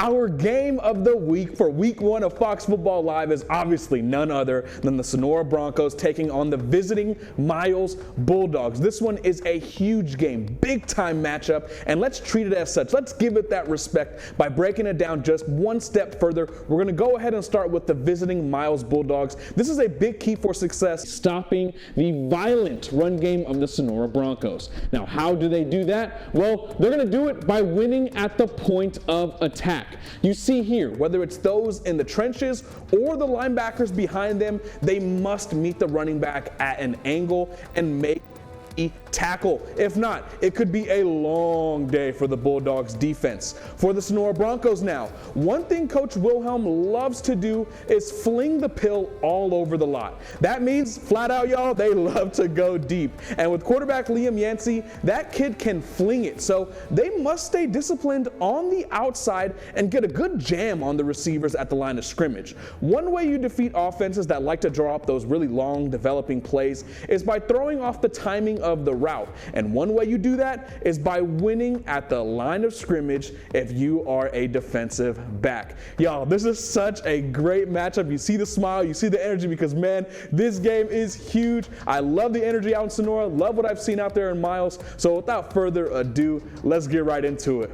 Our game of the week for week 1 of Fox Football Live is obviously none other than the Sonora Broncos taking on the visiting Miles Bulldogs. This one is a huge game, big time matchup, and let's treat it as such. Let's give it that respect by breaking it down just one step further. We're going to go ahead and start with the visiting Miles Bulldogs. This is a big key for success, stopping the violent run game of the Sonora Broncos. Now, how do they do that? Well, they're going to do it by winning at the point of attack. You see here, whether it's those in the trenches or the linebackers behind them, they must meet the running back at an angle and make tackle. If not, it could be a long day for the Bulldogs defense. For the Sonora Broncos now, one thing Coach Wilhelm loves to do is fling the pill all over the lot. That means, flat out, y'all, they love to go deep. And with quarterback Liam Yancey, that kid can fling it. So they must stay disciplined on the outside and get a good jam on the receivers at the line of scrimmage. One way you defeat offenses that like to draw up those really long developing plays is by throwing off the timing of the route. And one way you do that is by winning at the line of scrimmage if you are a defensive back. Y'all, this is such a great matchup. You see the smile, you see the energy, because man, this game is huge. I love the energy out in Sonora, love what I've seen out there in Miles. So without further ado, let's get right into it.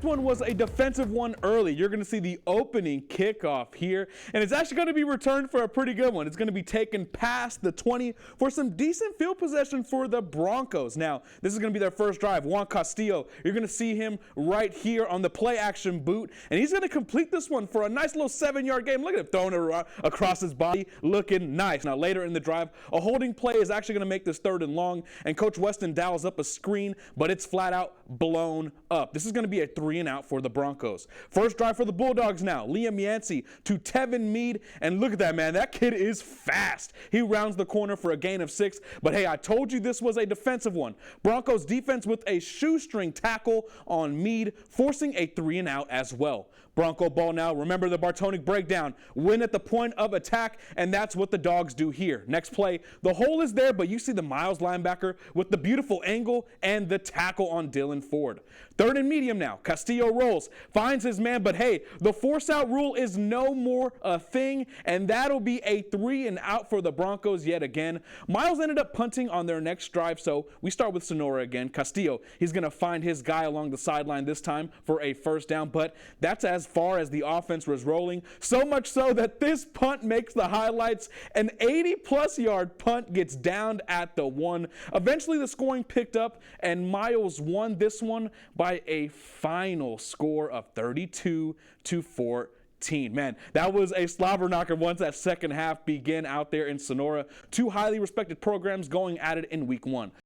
One was a defensive one early. You're going to see the opening kickoff here, and it's actually going to be returned for a pretty good one. It's going to be taken past the 20 for some decent field possession for the Broncos. Now, this is going to be their first drive. Juan Castillo, you're going to see him right here on the play action boot, and he's going to complete this one for a nice little 7-yard gain. Look at him throwing it across his body, looking nice. Now, later in the drive, a holding play is actually going to make this 3rd and long, and Coach Weston dials up a screen, but it's flat out blown up. This is going to be a 3-and-out for the Broncos. First drive for the Bulldogs now. Liam Yancey to Tevin Mead, and look at that, man. That kid is fast. He rounds the corner for a gain of 6, but hey, I told you this was a defensive one. Broncos defense with a shoestring tackle on Mead, forcing a 3-and-out as well. Bronco ball now. Remember the Bartonek breakdown. Win at the point of attack, and that's what the Dogs do here. Next play, the hole is there, but you see the Miles linebacker with the beautiful angle and the tackle on Dylan Ford. 3rd and medium now. Castillo rolls, finds his man, but hey, the force out rule is no more a thing, and that'll be a 3-and-out for the Broncos yet again. Miles ended up punting on their next drive, so we start with Sonora again. Castillo, he's going to find his guy along the sideline this time for a 1st down, but that's as far as the offense was rolling, so much so that this punt makes the highlights. An 80-plus yard punt gets downed at the 1. Eventually the scoring picked up, and Miles won this one by a final score of 32-14. Man, that was a slobber knocker once that second half began out there in Sonora. Two highly respected programs going at it in week 1.